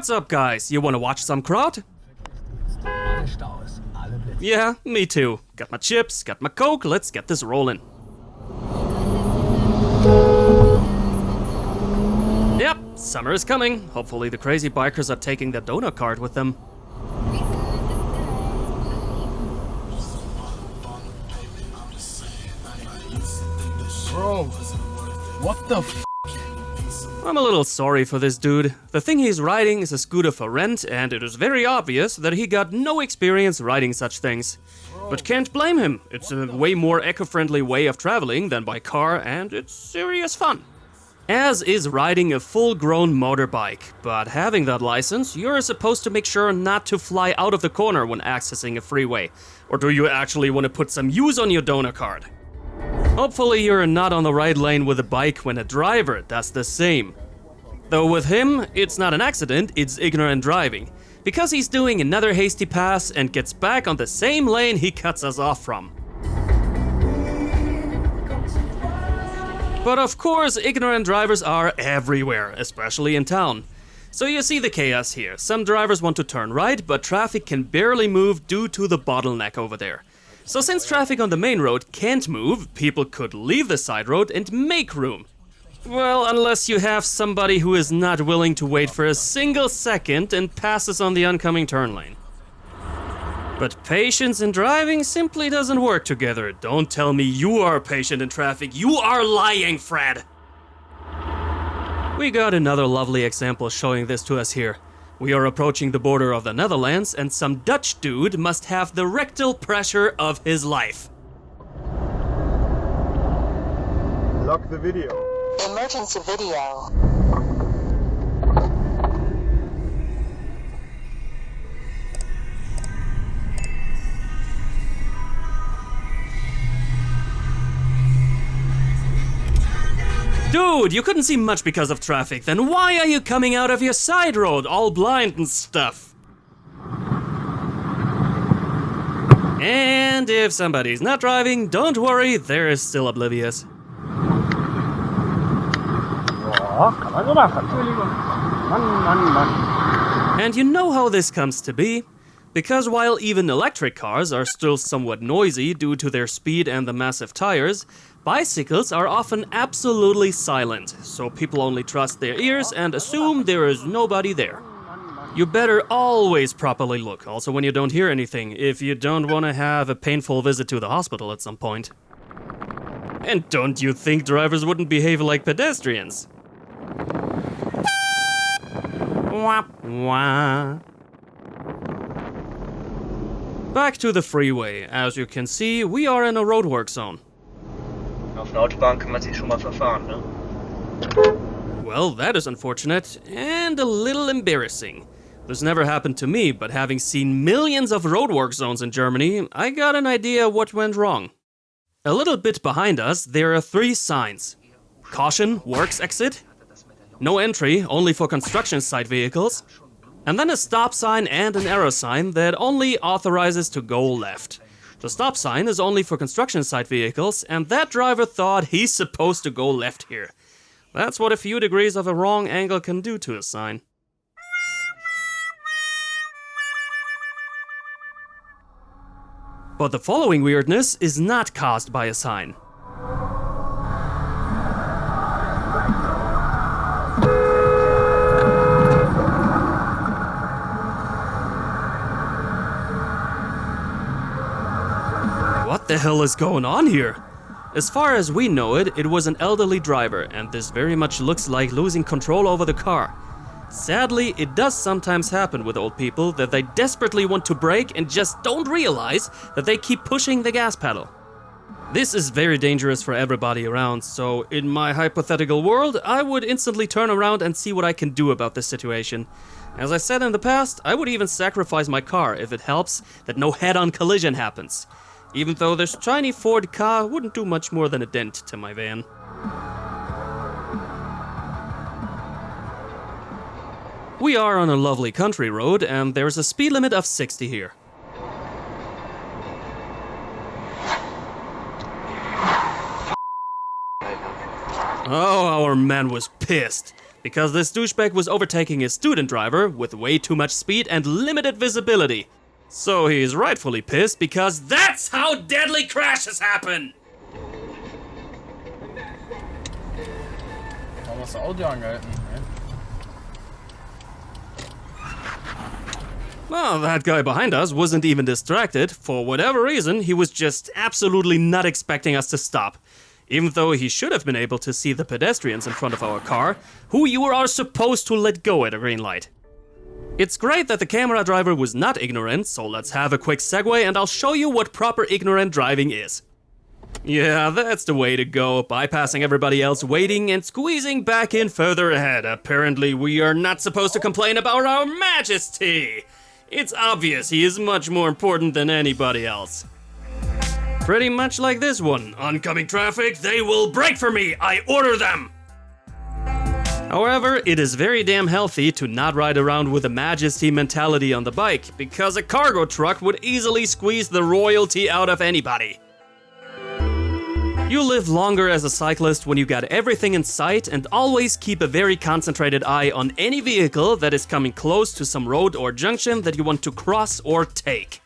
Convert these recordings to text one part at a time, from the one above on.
What's up, guys? You wanna watch some Kraut? Yeah, me too. Got my chips, got my Coke, let's get this rolling. Yep, summer is coming. Hopefully the crazy bikers are taking their donut cart with them. Bro, what the f***? I'm a little sorry for this dude. The thing he's riding is a scooter for rent, and it is very obvious that he got no experience riding such things. But can't blame him. It's a way more eco-friendly way of traveling than by car, and it's serious fun. As is riding a full-grown motorbike, but having that license, you're supposed to make sure not to fly out of the corner when accessing a freeway. Or do you actually want to put some use on your donut card? Hopefully you're not on the right lane with a bike when a driver does the same. Though with him, it's not an accident, it's ignorant driving. Because he's doing another hasty pass and gets back on the same lane he cuts us off from. But of course, ignorant drivers are everywhere, especially in town. So you see the chaos here. Some drivers want to turn right, but traffic can barely move due to the bottleneck over there. So since traffic on the main road can't move, people could leave the side road and make room. Well, unless you have somebody who is not willing to wait for a single second and passes on the oncoming turn lane. But patience and driving simply doesn't work together. Don't tell me you are patient in traffic. You are lying, Fred! We got another lovely example showing this to us here. We are approaching the border of the Netherlands, and some Dutch dude must have the rectal pressure of his life. Lock the video. Emergency video. Dude, you couldn't see much because of traffic, then why are you coming out of your side road all blind and stuff? And if somebody's not driving, don't worry, there is still Oblivious. And you know how this comes to be? Because while even electric cars are still somewhat noisy due to their speed and the massive tires, bicycles are often absolutely silent, so people only trust their ears and assume there is nobody there. You better always properly look, also when you don't hear anything, if you don't want to have a painful visit to the hospital at some point. And don't you think drivers wouldn't behave like pedestrians? Wah, wah. Back to the freeway. As you can see, we are in a roadwork zone. Auf einer Autobahn kann man sich schon mal verfahren, ne? Well, that is unfortunate and a little embarrassing. This never happened to me, but having seen millions of roadwork zones in Germany, I got an idea what went wrong. A little bit behind us, there are 3 signs. Caution, works exit. No entry, only for construction site vehicles. And then a stop sign and an arrow sign that only authorizes to go left. The stop sign is only for construction site vehicles, and that driver thought he's supposed to go left here. That's what a few degrees of a wrong angle can do to a sign. But the following weirdness is not caused by a sign. What the hell is going on here? As far as we know it, it was an elderly driver, and this very much looks like losing control over the car. Sadly, it does sometimes happen with old people that they desperately want to brake and just don't realize that they keep pushing the gas pedal. This is very dangerous for everybody around, so in my hypothetical world, I would instantly turn around and see what I can do about this situation. As I said in the past, I would even sacrifice my car if it helps that no head-on collision happens. Even though this tiny Ford car wouldn't do much more than a dent to my van. We are on a lovely country road, and there's a speed limit of 60 here. Oh, our man was pissed. because this douchebag was overtaking his student driver with way too much speed and limited visibility. So he's rightfully pissed because that's how deadly crashes happen! Warum hast du Audio angehalten? Well, that guy behind us wasn't even distracted. For whatever reason, he was just absolutely not expecting us to stop. Even though he should have been able to see the pedestrians in front of our car, who you are supposed to let go at a green light. It's great that the camera driver was not ignorant, so let's have a quick segue and I'll show you what proper ignorant driving is. Yeah, that's the way to go, bypassing everybody else waiting and squeezing back in further ahead. Apparently we are not supposed to complain about our majesty. It's obvious he is much more important than anybody else. Pretty much like this one. Oncoming traffic, they will brake for me, I order them! However, it is very damn healthy to not ride around with a majesty mentality on the bike, because a cargo truck would easily squeeze the royalty out of anybody. You live longer as a cyclist when you got everything in sight and always keep a very concentrated eye on any vehicle that is coming close to some road or junction that you want to cross or take.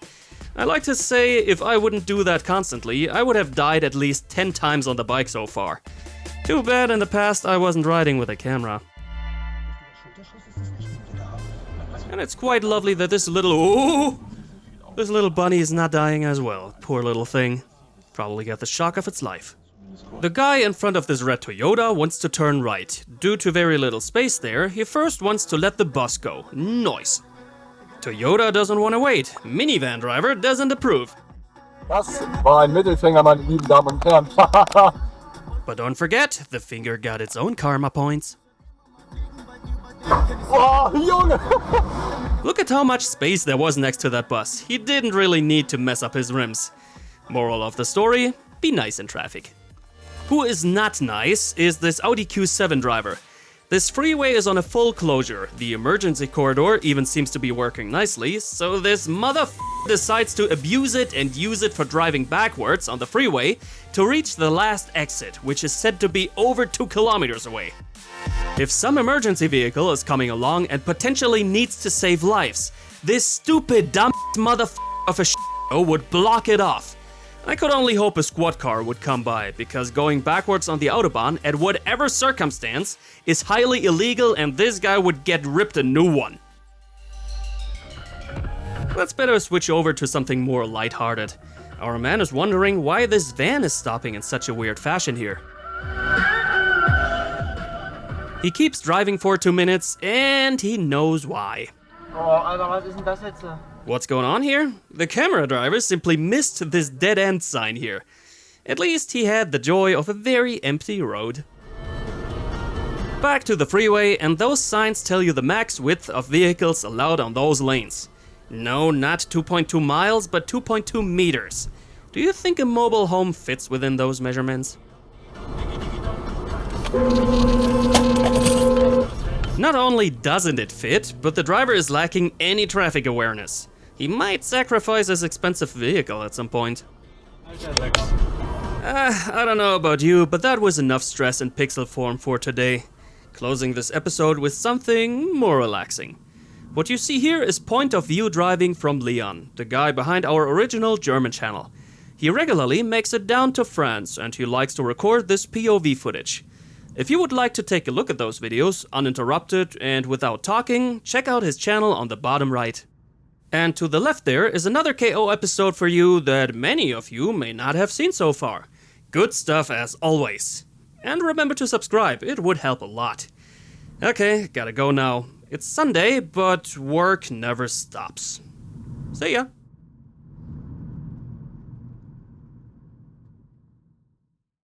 I like to say if I wouldn't do that constantly, I would have died at least 10 times on the bike so far. Too bad in the past I wasn't riding with a camera. And it's quite lovely that this little bunny is not dying as well. Poor little thing. Probably got the shock of its life. The guy in front of this red Toyota wants to turn right. Due to very little space there, he first wants to let the bus go. Nice. Toyota doesn't want to wait. Minivan driver doesn't approve. Das war ein Mittelfinger, meine lieben Damen und Herren. But don't forget, the finger got its own karma points. Oh, Junge! Look at how much space there was next to that bus. He didn't really need to mess up his rims. Moral of the story, be nice in traffic. Who is not nice is this Audi Q7 driver. This freeway is on a full closure. The emergency corridor even seems to be working nicely, so this decides to abuse it and use it for driving backwards on the freeway to reach the last exit, which is said to be over 2 kilometers away. If some emergency vehicle is coming along and potentially needs to save lives, this stupid dumb of a would block it off. I could only hope a squad car would come by, because going backwards on the Autobahn at whatever circumstance is highly illegal and this guy would get ripped a new one. Let's better switch over to something more lighthearted. Our man is wondering why this van is stopping in such a weird fashion here. He keeps driving for 2 minutes and he knows why. Oh, Alter, was ist denn das jetzt? What's going on here? The camera driver simply missed this dead-end sign here. At least he had the joy of a very empty road. Back to the freeway, and those signs tell you the max width of vehicles allowed on those lanes. No, not 2.2 miles, but 2.2 meters. Do you think a mobile home fits within those measurements? Not only doesn't it fit, but the driver is lacking any traffic awareness. He might sacrifice his expensive vehicle at some point. I don't know about you, but that was enough stress in pixel form for today. Closing this episode with something more relaxing. What you see here is point of view driving from Leon, the guy behind our original German channel. He regularly makes it down to France and he likes to record this POV footage. If you would like to take a look at those videos, uninterrupted and without talking, check out his channel on the bottom right. And to the left there is another KO episode for you that many of you may not have seen so far. Good stuff as always. And remember to subscribe, it would help a lot. Okay, gotta go now. It's Sunday, but work never stops. See ya.